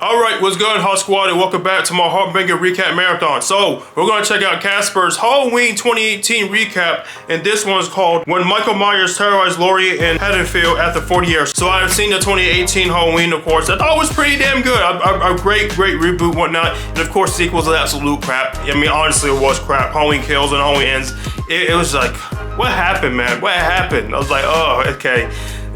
Alright, what's good, HawkSquad, and welcome back to my HawkBanger recap marathon. So, we're going to check out Casper's Halloween 2018 recap, and this one's called When Michael Myers Terrorized Laurie in Haddonfield After 40 Years. So, I've seen the 2018 Halloween, of course. I thought it was pretty damn good. A great reboot, whatnot. And of course, sequels are absolute crap. I mean, honestly, it was crap. Halloween Kills and Halloween Ends. It was like, what happened, man? What happened? I was like, oh, okay.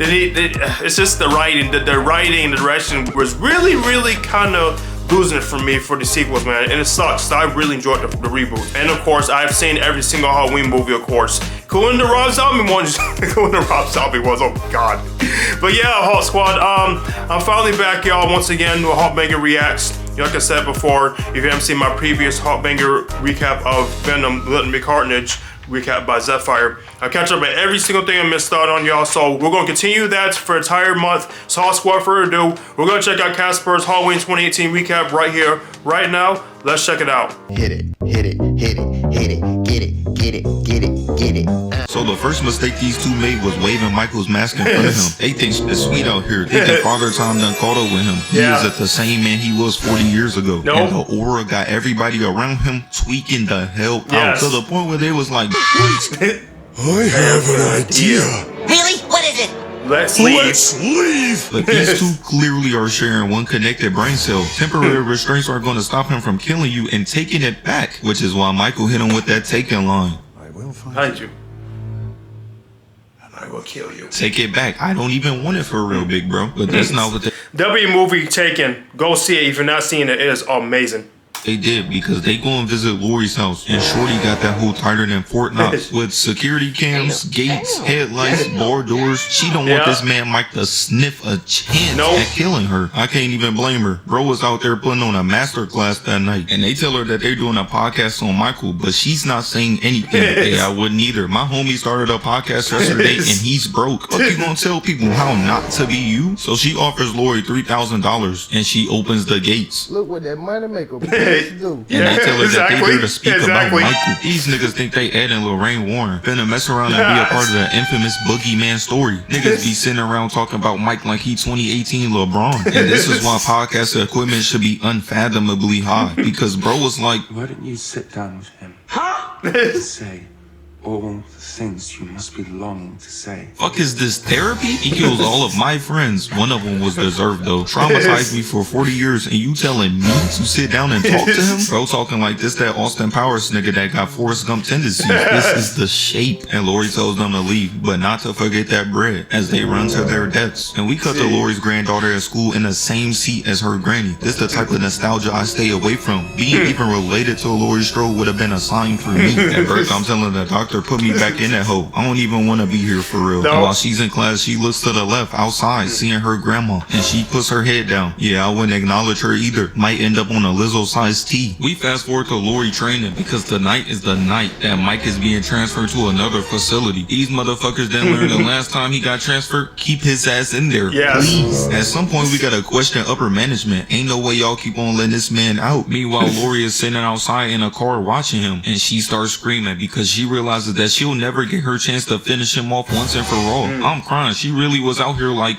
It's just the writing, the writing, the direction was really kind of losing it for me for the sequels, man, and it sucks. I really enjoyed the reboot, and of course, I've seen every single Halloween movie, of course. Cool in the Rob Zombie ones, cool in the Rob Zombie ones. Oh God, but yeah, HawkSquad. I'm finally back, y'all, once again with HawkBanger Reacts. Like I said before, if you haven't seen my previous HawkBanger recap of Venom, Let Me Carnage, recap by Zephyr, I catch up on every single thing I missed out on, y'all. So we're going to continue that for an entire month. So HawkSquad, further ado, we're going to check out Casper's Halloween 2018 recap right here, right now. Let's check it out. Hit it, hit it, hit it, hit it, get it, get it, get it, get it. So the first mistake these two made was waving Michael's mask in front of him. They think it's sweet out here. They think Father Time done caught up with him. He is at the same man he was 40 years ago. Nope. And the aura got everybody around him tweaking the hell out to the point where they was like, I have an idea. Really? What is it? Let's leave. But these two clearly are sharing one connected brain cell. Temporary restraints are going to stop him from killing you and taking it back, which is why Michael hit him with that taken line. I will find you. And I will kill you. Take it back. I don't even want it for real, big bro. But that's not what W movie Taken. Go see it if you're not seeing it. It is amazing. They did, because they go and visit Laurie's house, and Shorty got that whole tighter than Fort Knox with security cams, gates, headlights, bar doors. She don't want this man Mike to sniff a chance at killing her. I can't even blame her. Bro was out there putting on a masterclass that night, and they tell her that they're doing a podcast on Michael, but she's not saying anything. Yeah, I wouldn't either. My homie started a podcast yesterday, and he's broke. What you gonna tell people how not to be you? So she offers Laurie $3,000, and she opens the gates. Look what that money maker. And they tell her that they there to speak about Michael. These niggas think they Ed and Lorraine Warren finna mess around and be a part of the infamous boogeyman story. Niggas be sitting around talking about Mike like he 2018 LeBron. And this is why podcast equipment should be unfathomably high, because bro was like, why don't you sit down with him? Say all the things you must be longing to say. Fuck is this therapy? He kills all of my friends. One of them was deserved though. Traumatized me for 40 years and you telling me to sit down and talk to him? Bro talking like this that Austin Powers nigga that got Forrest Gump tendencies. This is the shape. And Laurie tells them to leave, but not to forget that bread as they run to their deaths. And we cut to Laurie's granddaughter at school in the same seat as her granny. This the type of nostalgia I stay away from. Being even related to Laurie Strode would have been a sign for me. At birth I'm telling the doctor, put me back in that hole. I don't even want to be here for real. And while she's in class, she looks to the left outside, seeing her grandma, and she puts her head down. Yeah, I wouldn't acknowledge her either. Might end up on a Lizzo-sized T. We fast forward to Laurie training, because tonight is the night that Mike is being transferred to another facility. These motherfuckers didn't learn the last time he got transferred. Keep his ass in there, please. At some point, we gotta question upper management. Ain't no way y'all keep on letting this man out. Meanwhile, Laurie is sitting outside in a car watching him, and she starts screaming because she realizes that she'll never get her chance to finish him off once and for all. I'm crying. She really was out here like,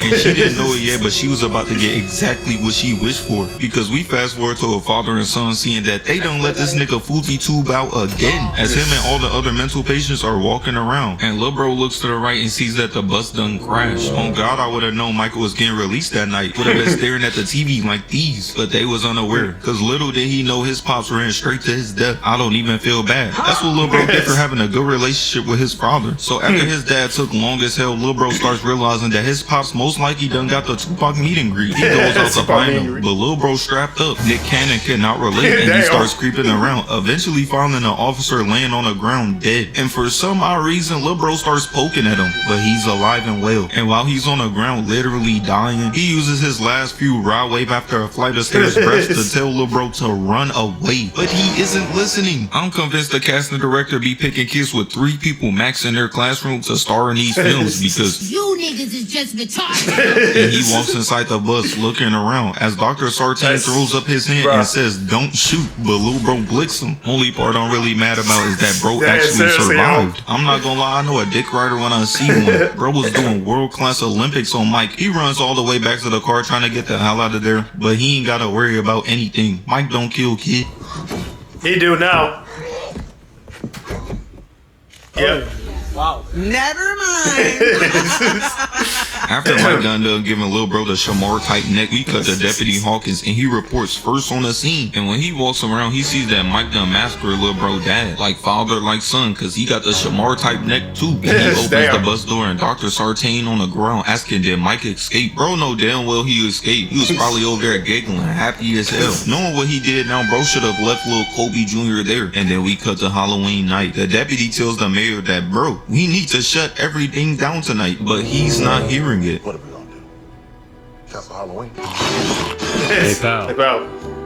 and she didn't know it yet, but she was about to get exactly what she wished for. Because we fast forward to a father and son seeing that they don't let this nigga Fuji tube out again, as him and all the other mental patients are walking around. And lil bro looks to the right and sees that the bus done crashed. On God, I would have known Michael was getting released that night. Would have been staring at the TV like these, but they was unaware. Cause little did he know his pops ran straight to his death. I don't even feel bad. That's what lil bro did for having a good relationship with his father. So after his dad took long as hell, lil bro starts realizing that his pops most likely done got the Tupac meet and greet. He goes out to find him, but lil bro strapped up. Nick Cannon cannot relate, and he starts creeping around, eventually finding an officer laying on the ground dead. And for some odd reason, lil bro starts poking at him, but he's alive and well. And while he's on the ground literally dying, he uses his last few rod wave after a flight of stairs breaths to tell lil bro to run away. But he isn't listening. I'm convinced the casting director be picking kids with 3 people max in their classroom to star in these films, because you niggas is just retarded. And he walks inside the bus looking around as Dr. Sartain throws up his hand and says, "Don't shoot," but Lil Bro blicks him. Only part I'm really mad about is that bro actually survived. I'm not gonna lie, I know a dick rider when I see one. Bro was doing world-class Olympics on Mike. He runs all the way back to the car trying to get the hell out of there, but he ain't gotta worry about anything. Mike don't kill, kid. He do now. Yep. Wow. Never mind. After Mike got done giving Lil Bro the Shamar type neck, we cut to Deputy Hawkins and he reports first on the scene. And when he walks around, he sees that Mike done massacred Lil Bro dad, like father, like son, cause he got the Shamar type neck too. And he opens the bus door and Dr. Sartain on the ground asking, did Mike escape? Bro know damn well he escaped. He was probably over there giggling, happy as hell. Knowing what he did now, bro should have left Lil Kobe Jr. there. And then we cut to Halloween night. The deputy tells the mayor that, bro, we need to shut everything down tonight, but he's not hearing it. What are we gonna do? Cancel Halloween? Hey pal,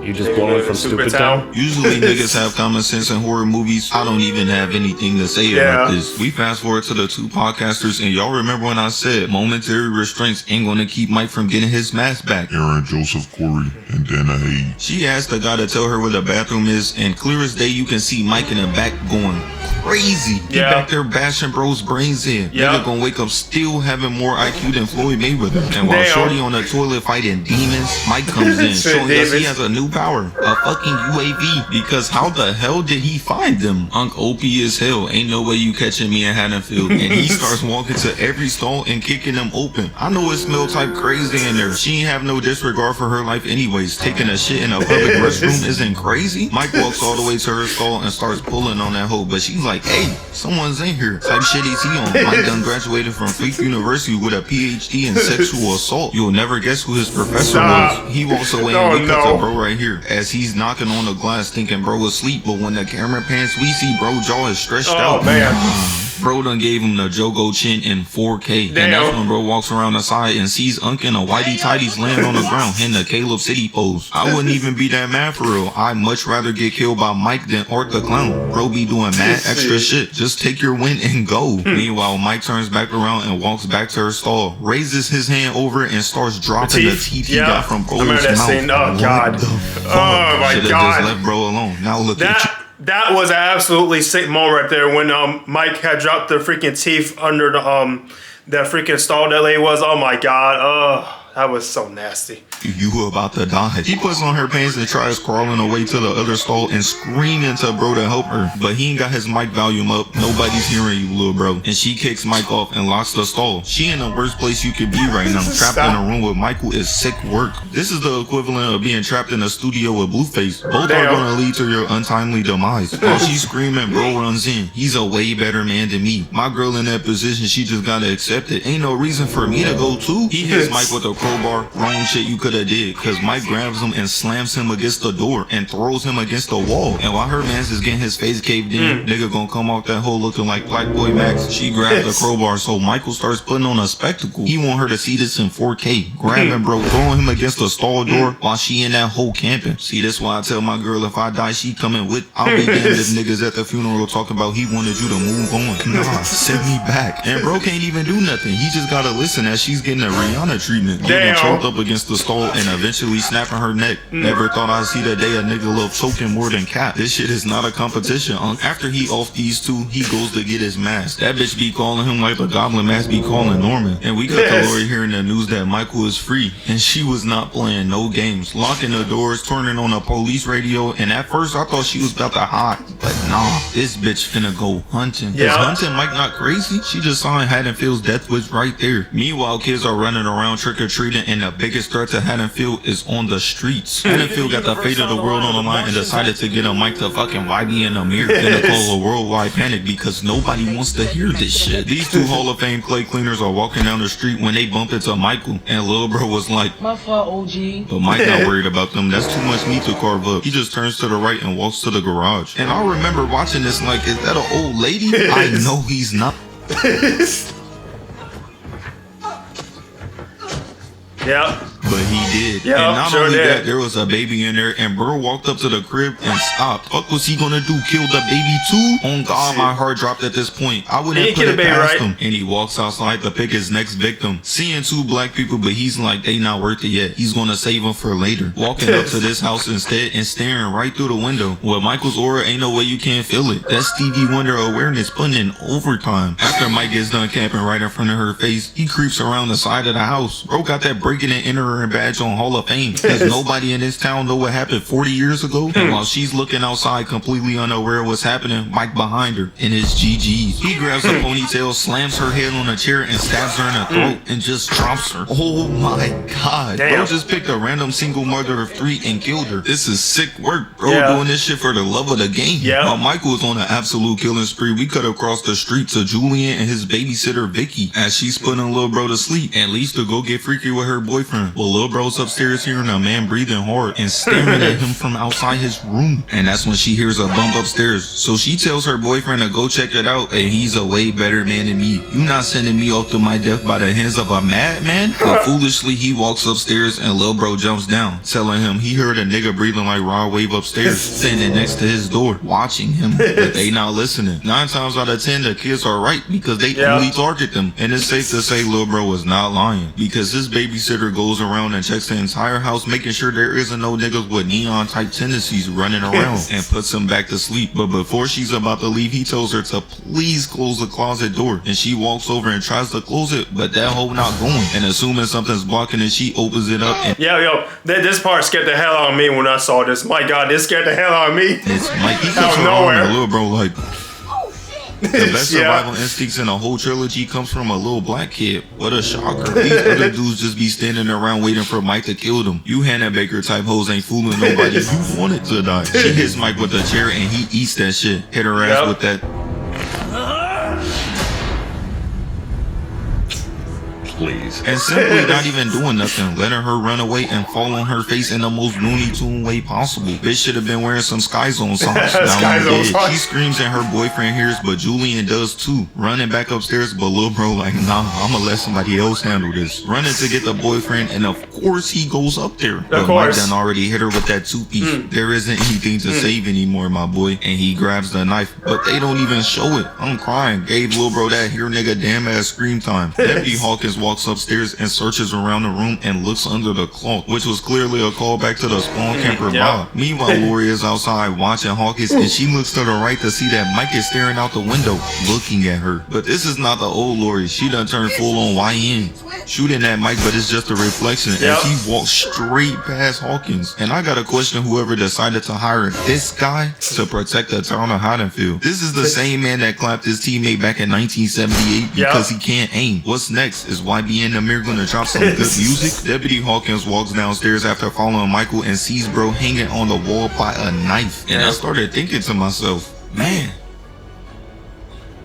you just blowing from stupid town? Usually niggas have common sense in horror movies. I don't even have anything to say about this. We fast forward to the two podcasters, and y'all remember when I said momentary restraints ain't gonna keep Mike from getting his mask back. Aaron, Joseph, Corey, and Dana Hayes. She asked the guy to tell her where the bathroom is, and clear as day you can see Mike in the back going crazy. He back there bashing bro's brains in. Nigga gonna wake up still having more IQ than Floyd Mayweather. And while Shorty on the toilet fighting demons, Mike comes in showing us he has a new power, a fucking UAV. Because how the hell did he find them? Unc OP as hell. Ain't no way you catching me in Haddonfield. And he starts walking to every stall and kicking them open. I know it smell type crazy in there. She ain't have no disregard for her life anyways. Taking a shit in a public restroom isn't crazy. Mike walks all the way to her stall and starts pulling on that hoe, but she's like, hey, someone's in here. Type shit is he on? Mike done graduated from Freak University with a PhD in sexual assault. You'll never guess who his professor was. He walks away and we cut to bro right here as he's knocking on the glass thinking bro was asleep, but when the camera pans, we see bro jaw is stretched out. Oh man. Bro done gave him the Jogo chin in 4K. And that's when bro walks around the side and sees Unc and a whitey tighties land on the ground in the Caleb City pose. I wouldn't even be that mad for real. I'd much rather get killed by Mike than Art the Clown. Bro be doing mad extra shit. Just take your win and go. Meanwhile, Mike turns back around and walks back to her stall, raises his hand over and starts dropping the teeth he got from bro's mouth. Scene. Oh god. Oh my Should've god. just left bro alone. Now look at you. That was an absolutely sick moment right there when Mike had dropped the freaking teeth under the that freaking stall that lady was. Oh my god. Oh, that was so nasty. You were about to die. He puts on her pants and tries crawling away to the other stall and screaming to bro to help her. But he ain't got his mic volume up. Nobody's hearing you, little bro. And she kicks Mike off and locks the stall. She in the worst place you could be right now. Trapped in a room with Michael is sick work. This is the equivalent of being trapped in a studio with Blueface. Both are gonna lead to your untimely demise. While she's screaming, bro runs in. He's a way better man than me. My girl in that position, she just gotta accept it. Ain't no reason for me to go too. He hits Mike with a crowbar. Wrong shit you coulda did, cause Mike grabs him and slams him against the door and throws him against the wall. And while her mans is getting his face caved in, nigga gonna come off that hole looking like Black Boy Max. She grabs the crowbar, so Michael starts putting on a spectacle. He want her to see this in 4K. Grabbing bro, throwing him against the stall door while she in that hole camping. See, that's why I tell my girl if I die, she coming with. I'll be damned if niggas at the funeral talking about he wanted you to move on. Nah, send me back. And bro can't even do nothing. He just gotta listen as she's getting a Rihanna treatment. Getting choked up against the stall and eventually snapping her neck. Never thought I'd see the day a nigga love choking more than Cap. This shit is not a competition, Unc. After he off these two, he goes to get his mask. That bitch be calling him like the Goblin Mask be calling Norman. And we got to Lori hearing the news that Michael is free. And she was not playing no games. Locking the doors, turning on a police radio. And at first I thought she was about to hide. But nah, this bitch finna go hunting. Is hunting Mike not crazy? She just saw Haddonfield's death wish right there. Meanwhile, kids are running around trick-or-treating and the biggest threat to Haddonfield is on the streets. Haddonfield got the fate of the world on the line and decided to get a mic to fucking YB in the mirror. Then to call a worldwide panic because nobody wants to hear this shit. These two Hall of Fame clay cleaners are walking down the street when they bump into Michael. And Lil Bro was like, My fault, OG. but Mike not worried about them. That's too much meat to carve up. He just turns to the right and walks to the garage. And I remember watching this like, is that an old lady? I know he's not. But he did. Yeah, and not sure only did. that, there was a baby in there, and bro walked up to the crib and stopped. What was he gonna do? Kill the baby too? On God, my heart dropped at this point. I wouldn't put it past him. And he walks outside to pick his next victim. Seeing two black people, but he's like, they not worth it yet. He's gonna save them for later. Walking up to this house instead and staring right through the window. With Michael's aura, ain't no way you can't feel it. That Stevie Wonder awareness putting in overtime. After Mike gets done camping right in front of her face, he creeps around the side of the house. Bro got that breaking and entering badge on Hall of Fame. Does nobody in this town know what happened 40 years ago? And while she's looking outside completely unaware of what's happening, Mike behind her in his GGs. He grabs a ponytail, slams her head on a chair and stabs her in the throat and just drops her. Oh my God. Damn. Bro just picked a random single mother of 3 and killed her. This is sick work, bro. Yeah. Doing this shit for the love of the game. Yeah. While Michael was on an absolute killing spree, we cut across the street to Julian and his babysitter Vicky as she's putting little bro to sleep and leaves to go get freaky with her boyfriend. Well, little bro's upstairs hearing a man breathing hard and staring at him from outside his room. And that's when she hears a bump upstairs. So she tells her boyfriend to go check it out, and he's a way better man than me. You not sending me off to my death by the hands of a madman? But foolishly, he walks upstairs and little bro jumps down, telling him he heard a nigga breathing like raw wave upstairs, standing next to his door, watching him. But they not listening. 9 times out of 10, the kids are right because they only target them. And it's safe to say little bro is not lying because his babysitter goes around and checks the entire house, making sure there isn't no niggas with neon type tendencies running around, and puts him back to sleep. But before she's about to leave, he tells her to please close the closet door, and she walks over and tries to close it, but that hole not going, and assuming something's blocking it, she opens it up and this part scared the hell out of me when I saw this. My God, this scared the hell out of me. it's Mike. He Out comes of around nowhere. and little bro like, the best Yeah. survival instincts in the whole trilogy comes from a little black kid. What a shocker. These other dudes just be standing around waiting for Mike to kill them. You Hannah Baker type hoes ain't fooling nobody. You wanted to die. She hits Mike with a chair and he eats that shit. Hit her ass with that. Please. And simply not even doing nothing, letting her run away and fall on her face in the most Looney Tune way possible. Bitch should have been wearing some Sky Zone socks. Now Sky I'm Zone dead. socks. She screams and her boyfriend hears, but Julian does too. Running back upstairs, but little bro like, nah, I'ma let somebody else handle this. Running to get the boyfriend, and of course he goes up there. But Mike done already hit her with that 2-piece. There isn't anything to save anymore, my boy. And he grabs the knife, but they don't even show it. I'm crying. Gave little bro that here nigga damn ass scream time. Deputy Hawkins walks upstairs and searches around the room and looks under the clock, which was clearly a callback to the spawn camper Bob. Meanwhile, Laurie is outside watching Hawkins, and she looks to the right to see that Mike is staring out the window, looking at her. But this is not the old Laurie. She done turned full on YN, shooting at Mike, but it's just a reflection as he walks straight past Hawkins. And I gotta question whoever decided to hire this guy to protect the town of Haddonfield. This is the same man that clapped his teammate back in 1978 because he can't aim. What's next? Is YB in the mirror gonna drop some good music? Deputy Hawkins walks downstairs after following Michael and sees bro hanging on the wall by a knife. And I started thinking to myself, man,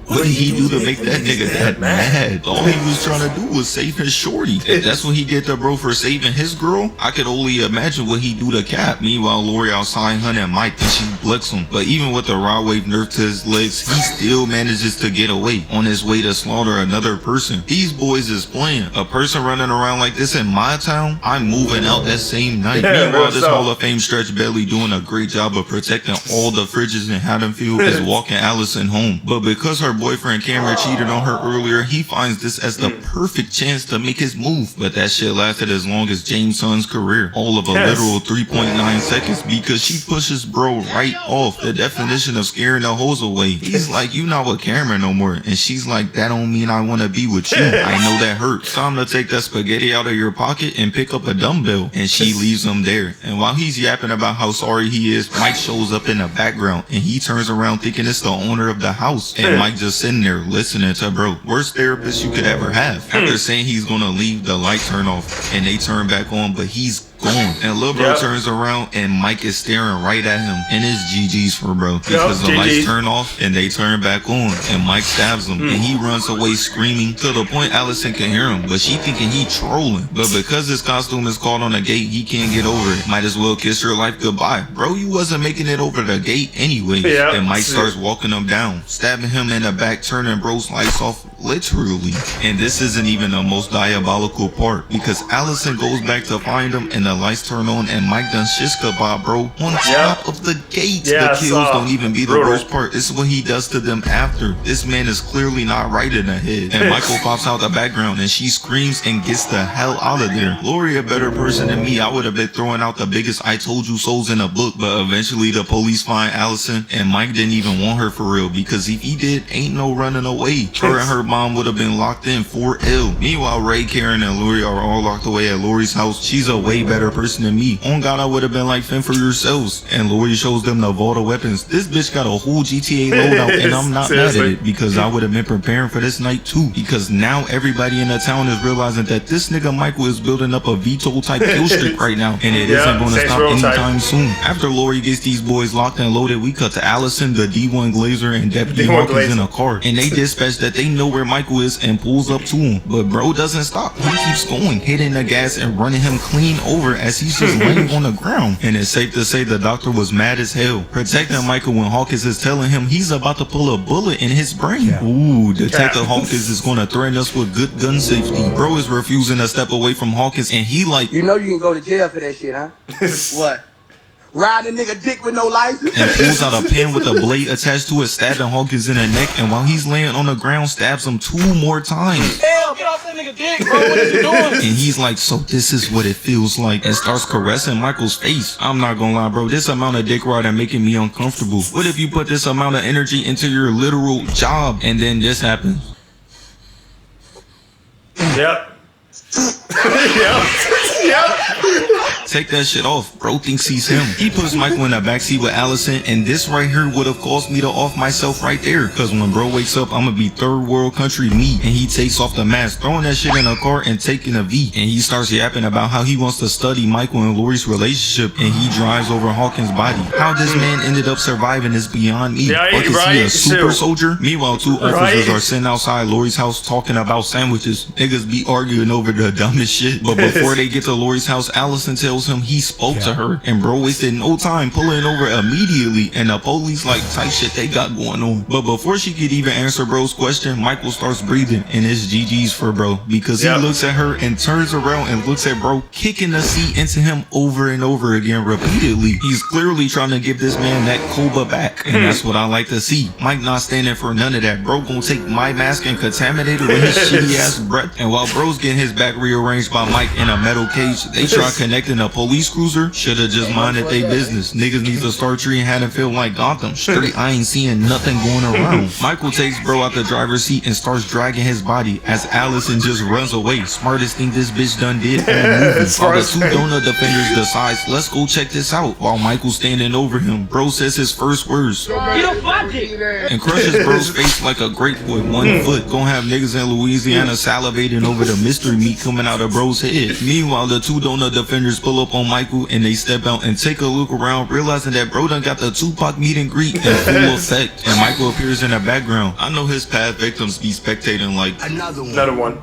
what did he do to make that nigga that mad? All he was trying to do was save his shorty. If that's what he did to bro for saving his girl, I could only imagine what he do to Cap. Meanwhile, Laurie outside hunting Mike and she blicks him. But even with the raw wave nerf to his legs, he still manages to get away on his way to slaughter another person. These boys is playing. A person running around like this in my town, I'm moving out that same night. Meanwhile, this Hall of Fame stretch belly doing a great job of protecting all the fridges in Haddonfield is walking Allison home. But because her boyfriend Cameron cheated on her earlier, he finds this as the perfect chance to make his move. But that shit lasted as long as James' son's career, all of a literal 3.9 seconds, because she pushes bro right off. The definition of scaring the hoes away. He's like, you not with Cameron no more, and she's like, that don't mean I want to be with you. I know that hurts. Time to take that spaghetti out of your pocket and pick up a dumbbell. And she leaves him there. And while he's yapping about how sorry he is, Mike shows up in the background and he turns around thinking it's the owner of the house. And Mike just sitting there listening to bro. Worst therapist you could ever have. After saying he's gonna leave, the light turn off and they turn back on, but he's gone. And Lil Bro turns around and Mike is staring right at him. And it's GG's for bro. Because the lights turn off and they turn back on. And Mike stabs him. And he runs away screaming to the point Allison can hear him. But she thinking he trolling. But because his costume is caught on a gate, he can't get over it. Might as well kiss her life goodbye. Bro, you wasn't making it over the gate anyway. And Mike starts walking him down, stabbing him in the back, turning bro's lights off literally. And this isn't even the most diabolical part, because Allison goes back to find him and the lights turn on and Mike done shish kebab, bro, on top of the gate. The kills don't even be the worst part. This is what he does to them after. This man is clearly not right in the head. And Michael pops out the background and she screams and gets the hell out of there. Laurie, a better person than me, I would have been throwing out the biggest I told you souls in a book, but eventually the police find Allison and Mike didn't even want her for real, because if he did, ain't no running away. Her and her mom would have been locked in for ill. Meanwhile, Ray, Karen, and Laurie are all locked away at Laurie's house. She's a way better person than me. On God, I would have been like, fend for yourselves. And Laurie shows them the vault of weapons. This bitch got a whole GTA loadout, and I'm not mad at it, because I would have been preparing for this night too. Because now everybody in the town is realizing that this nigga Michael is building up a VTOL type kill streak right now, and it isn't going to stop anytime soon. After Laurie gets these boys locked and loaded, we cut to Allison, the D1 Glazer, and Deputy Hawkins in a car, and they dispatch that they know where Michael is and pulls up to him. But bro doesn't stop. He keeps going, hitting the gas and running him clean over as he's just laying on the ground. And it's safe to say the doctor was mad as hell, protecting Michael when Hawkins is telling him he's about to pull a bullet in his brain. Ooh, Detective Hawkins is going to threaten us with good gun safety. Bro is refusing to step away from Hawkins, and he like, you know you can go to jail for that shit, huh? What? Ride a nigga dick with no license? And pulls out a pen with a blade attached to it, stabbing Hawkins in the neck, and while he's laying on the ground, stabs him 2 more times. Hell, get off that nigga dick, bro. What is he doing? And he's like, so this is what it feels like, and starts caressing Michael's face. I'm not gonna lie, bro, this amount of dick riding making me uncomfortable. What if you put this amount of energy into your literal job, and then this happens? Yep. Take that shit off. Bro thinks he's him. He puts Michael in the backseat with Allison, and this right here would have caused me to off myself right there, cause when bro wakes up, I'ma be third world country me. And he takes off the mask, throwing that shit in a car and taking a V. And he starts yapping about how he wants to study Michael and Laurie's relationship, and he drives over Hawkins' body. How this man ended up surviving is beyond me. Like, is he a super soldier? Meanwhile, 2 officers are sitting outside Laurie's house talking about sandwiches. Niggas be arguing over the dumbest shit. But before they get to Laurie's house, Allison tells him he spoke to her, and bro wasted no time pulling over immediately, and the police like type shit they got going on. But before she could even answer bro's question, Michael starts breathing, and it's GG's for bro, because he looks at her and turns around and looks at bro, kicking the seat into him over and over again repeatedly. He's clearly trying to give this man that Koba back, and that's what I like to see. Mike not standing for none of that. Bro gonna take my mask and contaminate it with his shitty ass breath. And while bro's getting his back rearranged by Mike in a metal cage, they try connecting a police cruiser. Shoulda just minded they business. Niggas need to start treating Haddonfield like Gotham. Straight, I ain't seeing nothing going around. Michael takes bro out the driver's seat and starts dragging his body as Allison just runs away. Smartest thing this bitch done did all movie. While the 2 donut defenders decides, let's go check this out, while Michael's standing over him. Bro says his first words and crushes bro's face like a grape with 1 foot. Gonna have niggas in Louisiana salivating over the mystery meat coming out of bro's head. Meanwhile, the 2 donut defenders pull up on Michael and they step out and take a look around, realizing that bro done got the Tupac meet and greet in full effect, and Michael appears in the background. I know his past victims be spectating like, another one,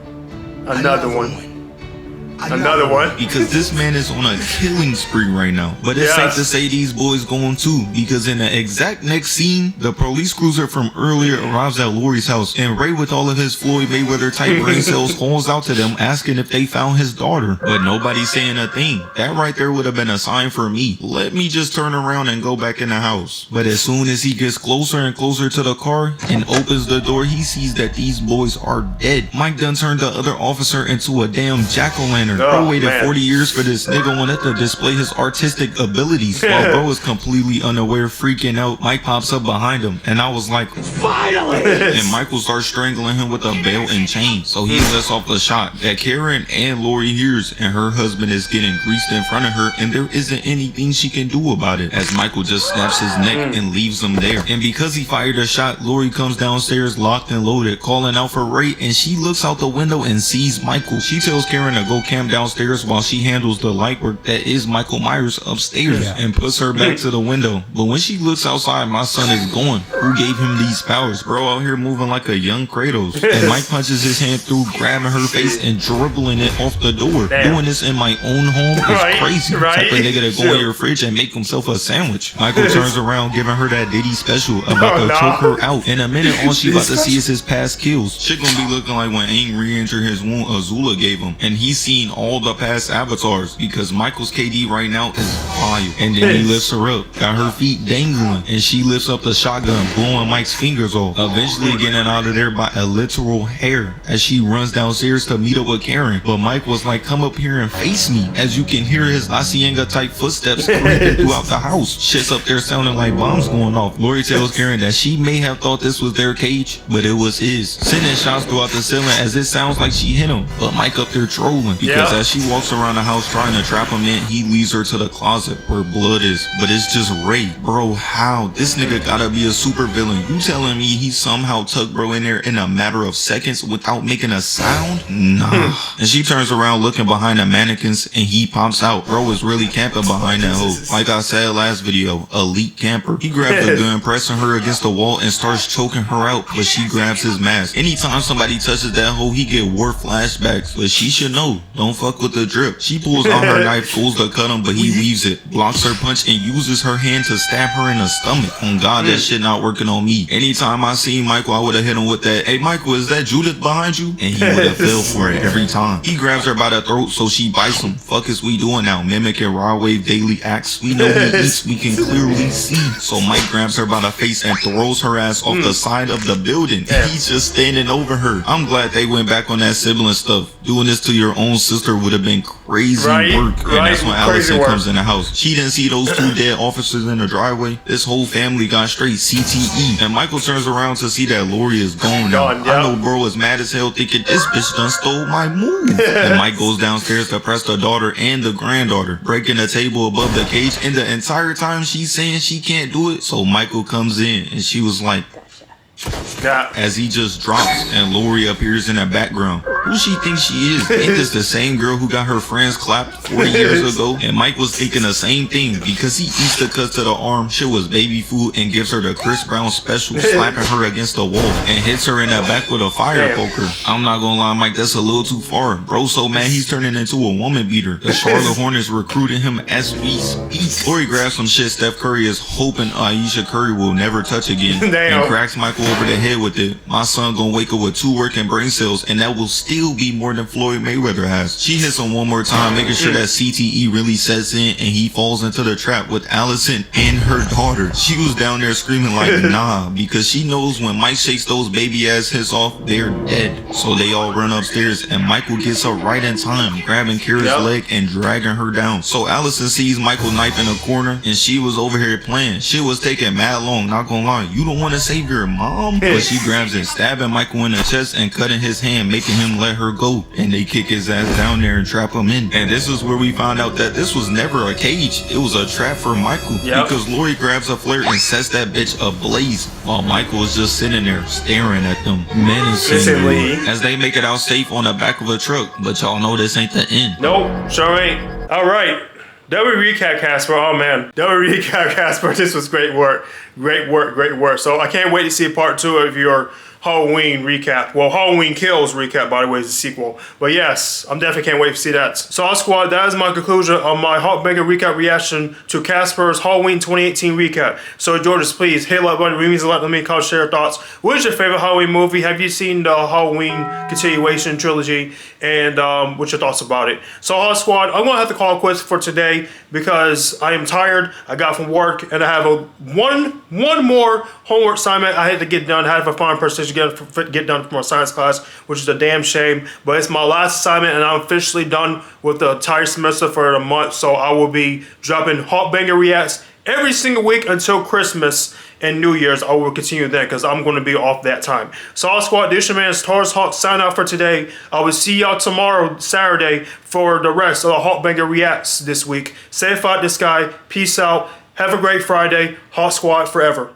because this man is on a killing spree right now. But it's safe to say these boys going too, because in the exact next scene, the police cruiser from earlier arrives at Laurie's house, and Ray, with all of his Floyd Mayweather type brain cells, calls out to them asking if they found his daughter. But nobody's saying a thing. That right there would have been a sign for me. Let me just turn around and go back in the house. But as soon as he gets closer and closer to the car and opens the door, he sees that these boys are dead. Mike done turned the other officer into a damn jack-o'-lantern. Bro waited 40 years for this. Nigga wanted to display his artistic abilities, while bro is completely unaware, freaking out. Mike pops up behind him, and I was like, finally! And Michael starts strangling him with a belt and chain, so he lets off a shot that Karen and Laurie hears, and her husband is getting greased in front of her, and there isn't anything she can do about it, as Michael just snaps his neck and leaves him there. And because he fired a shot, Laurie comes downstairs locked and loaded, calling out for Ray, and she looks out the window and sees Michael. She tells Karen to go camp him downstairs while she handles the light work that is Michael Myers upstairs and puts her back to the window. But when she looks outside, my son is gone. Who gave him these powers? Bro out here moving like a young Kratos. And Mike punches his hand through, grabbing her face and dribbling it off the door. Damn. Doing this in my own home is crazy. Type of nigga that go in your fridge and make himself a sandwich. Michael turns around, giving her that Diddy special, about to choke her out. In a minute, all she about to see is his past kills. Shit gonna be looking like when Aang re-entered his wound Azula gave him. And he's seen all the past avatars, because Michael's KD right now is fire. And then he lifts her up, got her feet dangling, and she lifts up the shotgun, blowing Mike's fingers off, eventually getting out of there by a literal hair as she runs downstairs to meet up with Karen. But Mike was like, come up here and face me, as you can hear his Hacienda type footsteps creeping throughout the house. Shit's up there sounding like bombs going off. Laurie tells Karen that she may have thought this was their cage, but it was his, sending shots throughout the ceiling as it sounds like she hit him. But Mike up there trolling, because as she walks around the house trying to trap him in, he leads her to the closet where blood is. But it's just Ray. Bro, how? This nigga gotta be a super villain. You telling me he somehow tucked bro in there in a matter of seconds without making a sound? Nah. And she turns around looking behind the mannequins and he pops out. Bro is really camping behind that hoe. Like I said last video, elite camper. He grabs the gun, pressing her against the wall and starts choking her out, but she grabs his mask. Anytime somebody touches that hoe, he get war flashbacks, but she should know, don't fuck with the drip. She pulls out her knife, goes to cut him, but he leaves it, blocks her punch, and uses her hand to stab her in the stomach. On God, that shit not working on me. Anytime I seen Michael, I would have hit him with that, hey Michael, is that Judith behind you? And he would have fell for it every time. He grabs her by the throat, so she bites him. Fuck is we doing now? Mimicking raw wave daily acts. We know he eats, we can clearly see. So Mike grabs her by the face and throws her ass off the side of the building. He's just standing over her. I'm glad they went back on that sibling stuff. Doing this to your own sister would have been crazy work. And that's when Allison comes in the house. She didn't see those two dead officers in the driveway. This whole family got straight CTE. And Michael turns around to see that Laurie is gone now. I know bro is mad as hell, thinking this bitch done stole my move. And Mike goes downstairs to press the daughter and the granddaughter, breaking the table above the cage. And the entire time she's saying she can't do it. So Michael comes in and she was like, as he just drops and Laurie appears in the background. Who she thinks she is? Ain't this the same girl who got her friends clapped 40 years ago? And Mike was thinking the same thing, because he eats the cuts to the arm, shit was baby food, and gives her the Chris Brown special, slapping her against the wall and hits her in the back with a fire poker. I'm not gonna lie, Mike, that's a little too far. Bro so mad he's turning into a woman beater. The Charlotte Hornets recruiting him as we speak. Laurie grabs some shit Steph Curry is hoping Aisha Curry will never touch again, and cracks Michael over the head with it. My son gonna wake up with 2 working brain cells, and that will still be more than Floyd Mayweather has. She hits him one more time, making sure that CTE really sets in, and he falls into the trap with Allison and her daughter. She was down there screaming like nah, because she knows when Mike shakes those baby ass hits off, they're dead. So they all run upstairs, and Michael gets her right in time, grabbing Kira's leg and dragging her down. So Allison sees Michael knife in the corner, and she was over here playing. Shit was taking mad long, not gonna lie. You don't want to save your mom? But she grabs it, stabbing Michael in the chest and cutting his hand, making him let her go. And they kick his ass down there and trap him in. And this is where we found out that this was never a cage. It was a trap for Michael. Because Laurie grabs a flare and sets that bitch ablaze, while Michael is just sitting there staring at them menacingly as they make it out safe on the back of a truck. But y'all know this ain't the end. Nope, sure ain't. Alright. That we recap Casper. Oh man, that we recap Casper. This was great work. Great work, great work. So I can't wait to see part 2 of your Halloween recap. Well, Halloween Kills recap, by the way, is a sequel. But yes, I'm definitely can't wait to see that. So HawkSquad, that is my conclusion of my HawkBanger recap reaction to Casper's Halloween 2018 recap. So Georges, please hit like button, means a lot to me, comment, share your thoughts. What is your favorite Halloween movie? Have you seen the Halloween continuation trilogy? And what's your thoughts about it? So HawkSquad, I'm gonna have to call it quits for today because I am tired. I got from work and I have one more homework assignment I had to get done. I had to find person to get done for my science class, which is a damn shame. But it's my last assignment and I'm officially done with the entire semester for the month. So I will be dropping HawkBanger reacts every single week until Christmas and New Year's. I will continue that because I'm going to be off that time. So HawkSquad, this your man Taurus Hawk sign out for today. I will see y'all tomorrow, Saturday, for the rest of the HawkBanger reacts this week. Safe out this guy. Peace out. Have a great Friday. HawkSquad forever.